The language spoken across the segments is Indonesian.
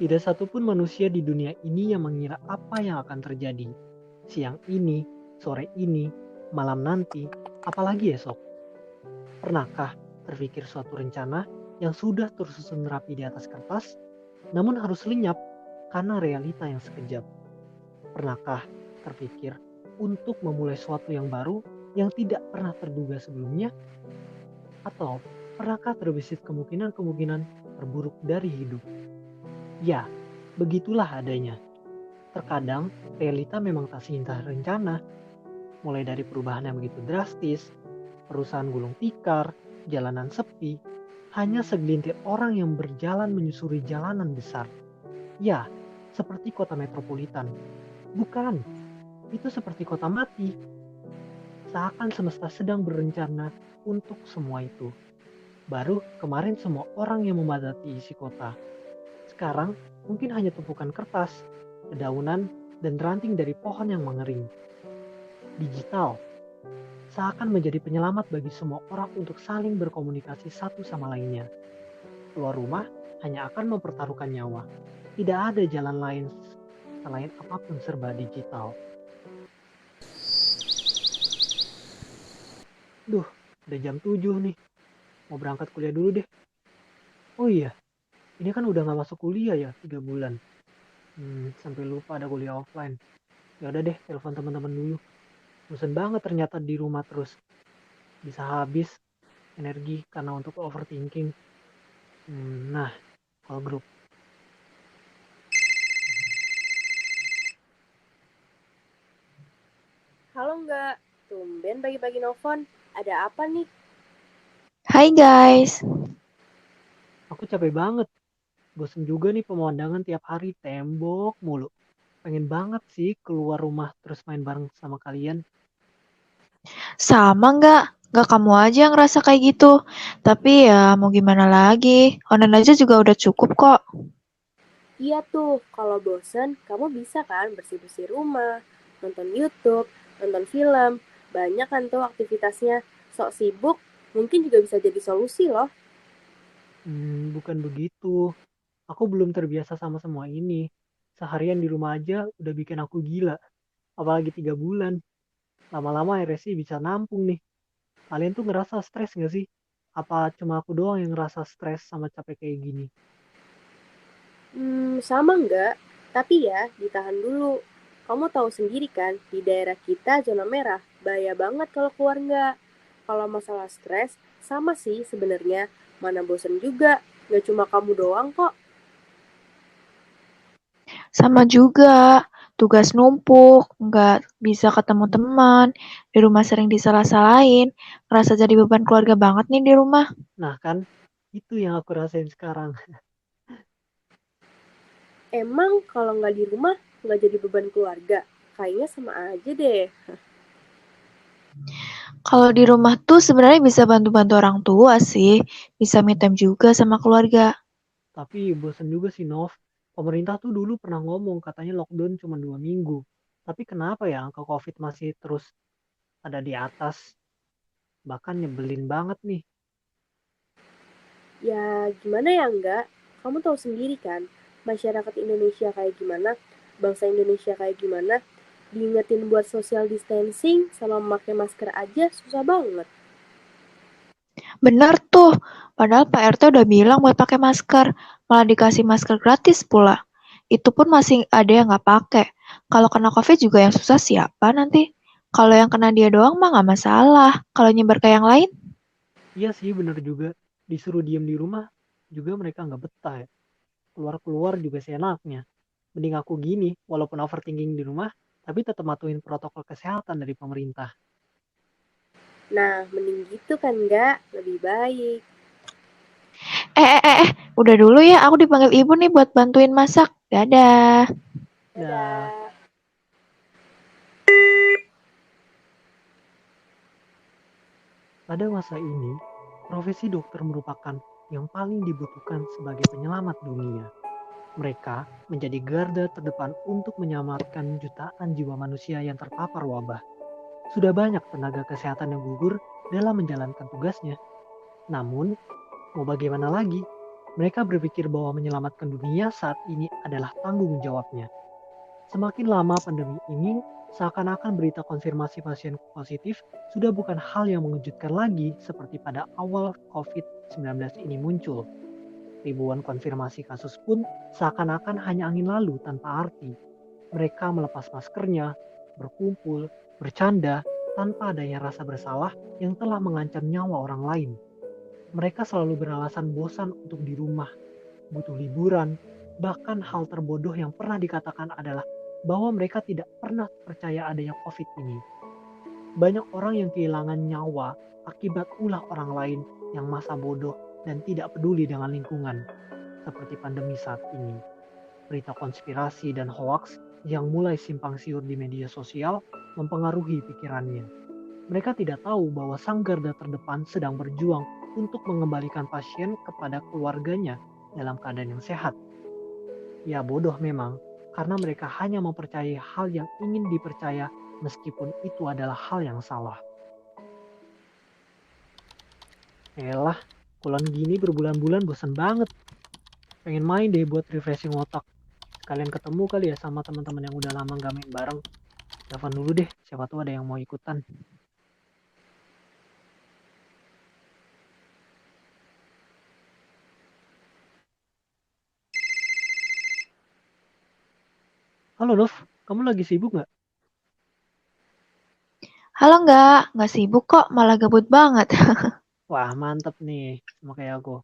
Tidak satupun manusia di dunia ini yang mengira apa yang akan terjadi. Siang ini, sore ini, malam nanti, apalagi esok. Pernahkah terpikir suatu rencana yang sudah tersusun rapi di atas kertas, namun harus lenyap karena realita yang sekejap? Pernahkah terpikir untuk memulai sesuatu yang baru yang tidak pernah terduga sebelumnya? Atau pernahkah terbesit kemungkinan-kemungkinan terburuk dari hidup? Ya, begitulah adanya. Terkadang realita memang tak seindah rencana, mulai dari perubahan yang begitu drastis, perusahaan gulung tikar, jalanan sepi, hanya segelintir orang yang berjalan menyusuri jalanan besar. Ya, seperti kota metropolitan. Bukan, itu seperti kota mati. Seakan semesta sedang berencana untuk semua itu. Baru kemarin semua orang yang memadati isi kota. Sekarang mungkin hanya tumpukan kertas, dedaunan, dan ranting dari pohon yang mengering. Digital seakan menjadi penyelamat bagi semua orang untuk saling berkomunikasi satu sama lainnya. Keluar rumah hanya akan mempertaruhkan nyawa. Tidak ada jalan lain selain apapun serba digital. Duh, udah jam 7 nih. Mau berangkat kuliah dulu deh. Oh iya, ini kan udah gak masuk kuliah ya 3 bulan. Sampai lupa ada kuliah offline. Ya udah deh, telepon teman-teman dulu. Bosan banget ternyata di rumah terus. Bisa habis energi karena untuk overthinking. Nah, call grup. Halo enggak, tumben pagi-pagi nelfon. Ada apa nih? Hai guys, Aku capek banget. Bosen juga nih pemandangan tiap hari tembok mulu. Pengen banget sih keluar rumah terus main bareng sama kalian. sama nggak? Nggak kamu aja yang ngerasa kayak gitu. Tapi ya mau gimana lagi, online aja juga udah cukup kok. Iya tuh, kalau bosen, kamu bisa kan bersih-bersih rumah, nonton YouTube, nonton film. Banyak kan tuh aktivitasnya. Sok sibuk, mungkin juga bisa jadi solusi loh. Bukan begitu. Aku belum terbiasa sama semua ini. Seharian di rumah aja udah bikin aku gila. Apalagi 3 bulan. Lama-lama RSI bisa nampung nih. Kalian tuh ngerasa stres gak sih? Apa cuma aku doang yang ngerasa stres sama capek kayak gini? Sama enggak? Tapi ya, ditahan dulu. Kamu tahu sendiri kan, di daerah kita zona merah. Bahaya banget kalau keluar enggak. Kalau masalah stres, sama sih sebenarnya. Mana bosen juga. Nggak cuma kamu doang kok. Sama juga, tugas numpuk, nggak bisa ketemu teman, di rumah sering disalah-salahin, ngerasa jadi beban keluarga banget nih di rumah. Nah kan, itu yang aku rasain sekarang. Emang kalau nggak di rumah, nggak jadi beban keluarga. Kayaknya sama aja deh. Kalau di rumah tuh sebenarnya bisa bantu-bantu orang tua sih, bisa me time juga sama keluarga. Tapi bosen juga sih Nov. Pemerintah tuh dulu pernah ngomong katanya lockdown cuma 2 minggu. Tapi kenapa ya angka COVID masih terus ada di atas? Bahkan nyebelin banget nih. Ya gimana ya enggak? Kamu tahu sendiri kan, masyarakat Indonesia kayak gimana, bangsa Indonesia kayak gimana, diingetin buat social distancing sama memakai masker aja susah banget. Bener tuh, padahal Pak RT udah bilang buat pakai masker, malah dikasih masker gratis pula. Itu pun masih ada yang nggak pakai. Kalau kena COVID juga yang susah siapa nanti? Kalau yang kena dia doang mah nggak masalah. Kalau nyebar ke yang lain, Iya sih bener juga. Disuruh diem di rumah juga mereka nggak betah ya. Keluar-keluar juga seenaknya. Mending aku gini, walaupun overthinking di rumah, tapi tetap matuin protokol kesehatan dari pemerintah. Nah, mending gitu kan enggak? Lebih baik. udah dulu ya, aku dipanggil ibu nih buat bantuin masak. Dadah. Dah, Dadah. pada masa ini, profesi dokter merupakan yang paling dibutuhkan sebagai penyelamat dunia. Mereka menjadi garda terdepan untuk menyelamatkan jutaan jiwa manusia yang terpapar wabah. Sudah banyak tenaga kesehatan yang gugur dalam menjalankan tugasnya. Namun, mau bagaimana lagi? Mereka berpikir bahwa menyelamatkan dunia saat ini adalah tanggung jawabnya. Semakin lama pandemi ini, seakan-akan berita konfirmasi pasien positif sudah bukan hal yang mengejutkan lagi seperti pada awal COVID-19 ini muncul. Ribuan konfirmasi kasus pun seakan-akan hanya angin lalu tanpa arti. Mereka melepas maskernya, berkumpul, bercanda, tanpa adanya rasa bersalah yang telah mengancam nyawa orang lain. Mereka selalu beralasan bosan untuk di rumah, butuh liburan, bahkan hal terbodoh yang pernah dikatakan adalah bahwa mereka tidak pernah percaya adanya COVID ini. Banyak orang yang kehilangan nyawa akibat ulah orang lain yang masa bodoh dan tidak peduli dengan lingkungan, seperti pandemi saat ini. Berita konspirasi dan hoaks yang mulai simpang siur di media sosial mempengaruhi pikirannya. Mereka tidak tahu bahwa sang garda terdepan sedang berjuang untuk mengembalikan pasien kepada keluarganya dalam keadaan yang sehat. Ya bodoh memang, karena mereka hanya mempercayai hal yang ingin dipercaya meskipun itu adalah hal yang salah. Elah, kulan gini berbulan-bulan bosan banget. Pengen main deh buat refreshing otak. Sekalian ketemu kali ya sama teman-teman yang udah lama gak main bareng. Telepon dulu deh, siapa tahu ada yang mau ikutan. Halo Nov, kamu lagi sibuk nggak? Halo nggak sibuk kok, malah gabut banget. Wah mantep nih, sama kayak aku.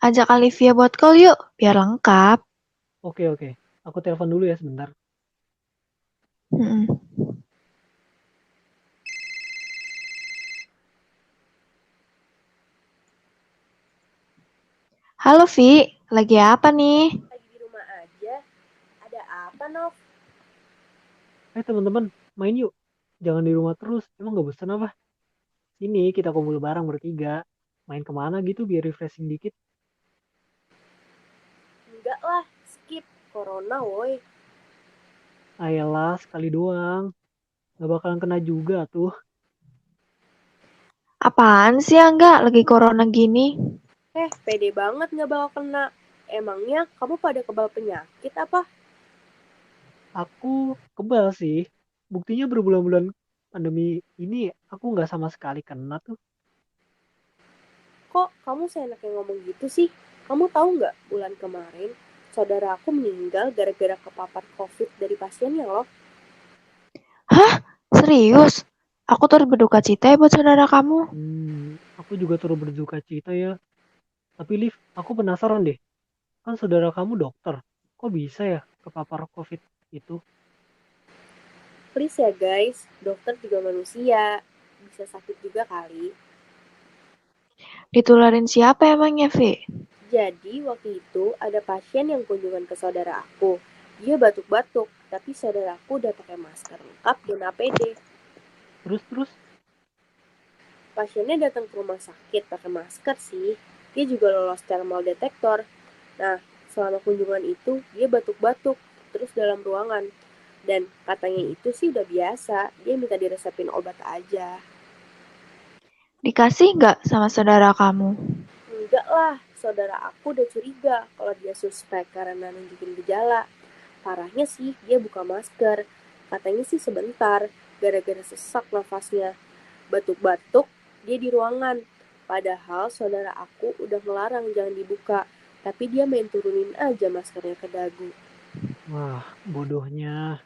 Ajak Olivia buat call yuk, biar lengkap. Oke, aku telepon dulu ya sebentar. Mm-mm. Halo Vi, lagi apa nih? Lagi di rumah aja. Ada apa, Nov? Teman-teman, main yuk. Jangan di rumah terus, emang gak bosan apa? Sini kita kumpul bareng bertiga. Main kemana gitu biar refreshing dikit. Enggak lah, skip. Corona, woi. Ayolah, sekali doang. Gak bakalan kena juga tuh. Apaan sih Angga, lagi corona gini? Pede banget nggak bakal kena. Emangnya kamu pada kebal penyakit apa? Aku kebal sih. Buktinya berbulan-bulan pandemi ini aku gak sama sekali kena tuh. Kok kamu seenaknya ngomong gitu sih? Kamu tahu nggak bulan kemarin saudara aku meninggal gara-gara kepapar COVID dari pasiennya loh. Hah? Serius? Aku turut berduka cita ya buat saudara kamu. Aku juga turut berduka cita ya. Tapi Liv, aku penasaran deh. Kan saudara kamu dokter. Kok bisa ya kepapar COVID itu? Please ya guys, dokter juga manusia. Bisa sakit juga kali. Ditularin siapa emangnya Vi? Jadi waktu itu ada pasien yang kunjungan ke saudara aku. Dia batuk-batuk, tapi saudaraku udah pakai masker lengkap dan APD. Terus, Pasiennya datang ke rumah sakit pakai masker sih. Dia juga lolos thermal detector. Nah, selama kunjungan itu dia batuk-batuk terus dalam ruangan. Dan katanya itu sih udah biasa, dia minta diresepin obat aja. Dikasih nggak sama saudara kamu? Enggak lah, saudara aku udah curiga kalau dia suspek karena nunjukin gejala. Parahnya sih dia buka masker. Katanya sih sebentar, gara-gara sesak nafasnya. Batuk-batuk, dia di ruangan. Padahal saudara aku udah ngelarang jangan dibuka. Tapi dia main turunin aja maskernya ke dagu. wah bodohnya.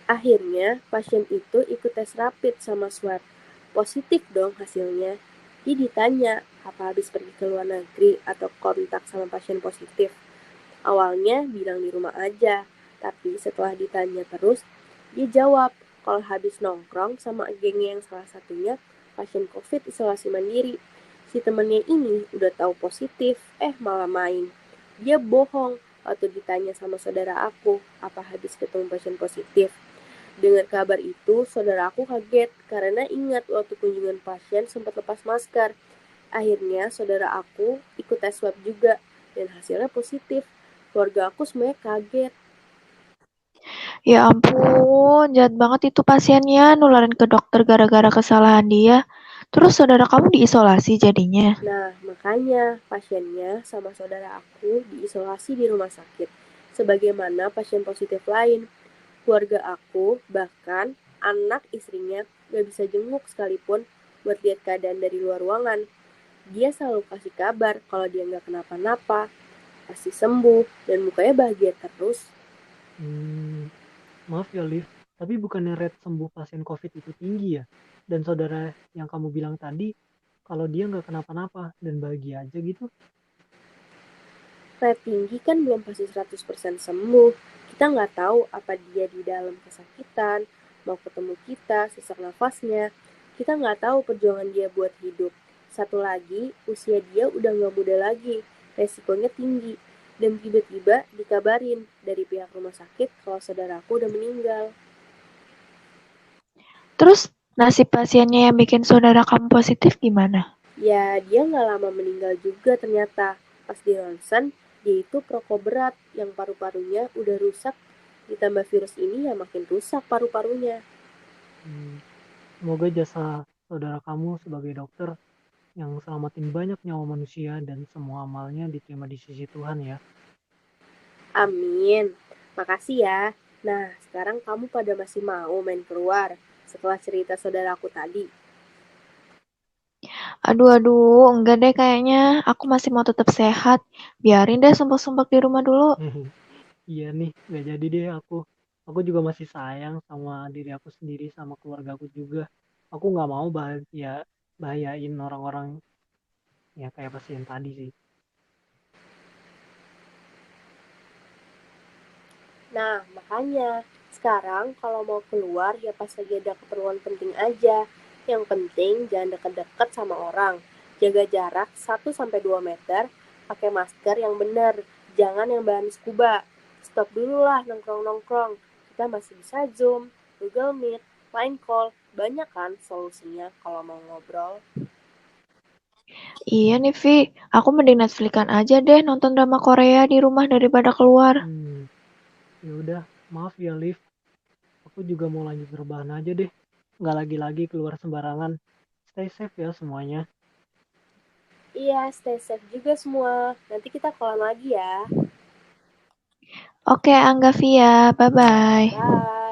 Akhirnya, pasien itu ikut tes rapid sama swab. Positif dong hasilnya. Dia ditanya, apa habis pergi ke luar negeri atau kontak sama pasien positif. Awalnya bilang di rumah aja, tapi setelah ditanya terus, dia jawab kalau habis nongkrong sama gengnya yang salah satunya pasien COVID isolasi mandiri. Si temennya ini udah tahu positif, malah main. Dia bohong waktu ditanya sama saudara aku apa habis ketemu pasien positif. Dengan kabar itu, saudara aku kaget karena ingat waktu kunjungan pasien sempat lepas masker. Akhirnya, saudara aku ikut tes swab juga dan hasilnya positif. Keluarga aku semuanya kaget. Ya ampun, jahat banget itu pasiennya nularin ke dokter gara-gara kesalahan dia. Terus saudara kamu diisolasi jadinya? Nah, makanya pasiennya sama saudara aku diisolasi di rumah sakit. Sebagaimana pasien positif lain, keluarga aku, bahkan anak istrinya gak bisa jenguk sekalipun buat lihat keadaan dari luar ruangan. Dia selalu kasih kabar kalau dia nggak kenapa-napa, pasti sembuh, dan mukanya bahagia terus. Maaf ya, Liv, tapi bukannya rate sembuh pasien COVID itu tinggi ya? Dan saudara yang kamu bilang tadi, kalau dia nggak kenapa-napa dan bahagia aja gitu? Rate tinggi kan belum pasti 100% sembuh. Kita nggak tahu apa dia di dalam kesakitan, mau ketemu kita, sesak nafasnya. Kita nggak tahu perjuangan dia buat hidup. Satu lagi, usia dia udah nggak muda lagi, resikonya tinggi. Dan tiba-tiba dikabarin dari pihak rumah sakit kalau saudaraku udah meninggal. Terus nasib pasiennya yang bikin saudara kamu positif gimana? Ya, dia nggak lama meninggal juga ternyata. Pas di ronsen, dia itu perokok berat yang paru-parunya udah rusak. Ditambah virus ini ya makin rusak paru-parunya. Semoga jasa saudara kamu sebagai dokter yang selamatin banyak nyawa manusia dan semua amalnya diterima di sisi Tuhan ya. Amin. Makasih ya. Nah, sekarang kamu pada masih mau main keluar setelah cerita saudaraku tadi? Aduh, enggak deh kayaknya. Aku masih mau tetap sehat. Biarin deh sumpek-sumpek di rumah dulu. Iya nih, nggak jadi deh aku. Aku juga masih sayang sama diri aku sendiri, sama keluarga aku juga. Aku nggak mau bahayain orang-orang ya kayak pasien tadi sih. Nah, makanya sekarang kalau mau keluar ya pas lagi ada keperluan penting aja. Yang penting jangan deket-deket sama orang. Jaga jarak 1-2 meter, pakai masker yang benar, jangan yang bahan scuba. Stop dulu lah nongkrong-nongkrong. Kita masih bisa Zoom, Google Meet, Line Call, banyak kan solusinya kalau mau ngobrol. Iya nih, Vi. Aku mending Netflix-an aja deh nonton drama Korea di rumah daripada keluar. Ya udah, maaf ya Liv. Aku juga mau lanjut rebahan aja deh. Nggak lagi-lagi keluar sembarangan. Stay safe ya semuanya. Iya, stay safe juga semua. Nanti kita call lagi ya. Oke, Angga Via. Bye-bye. Bye.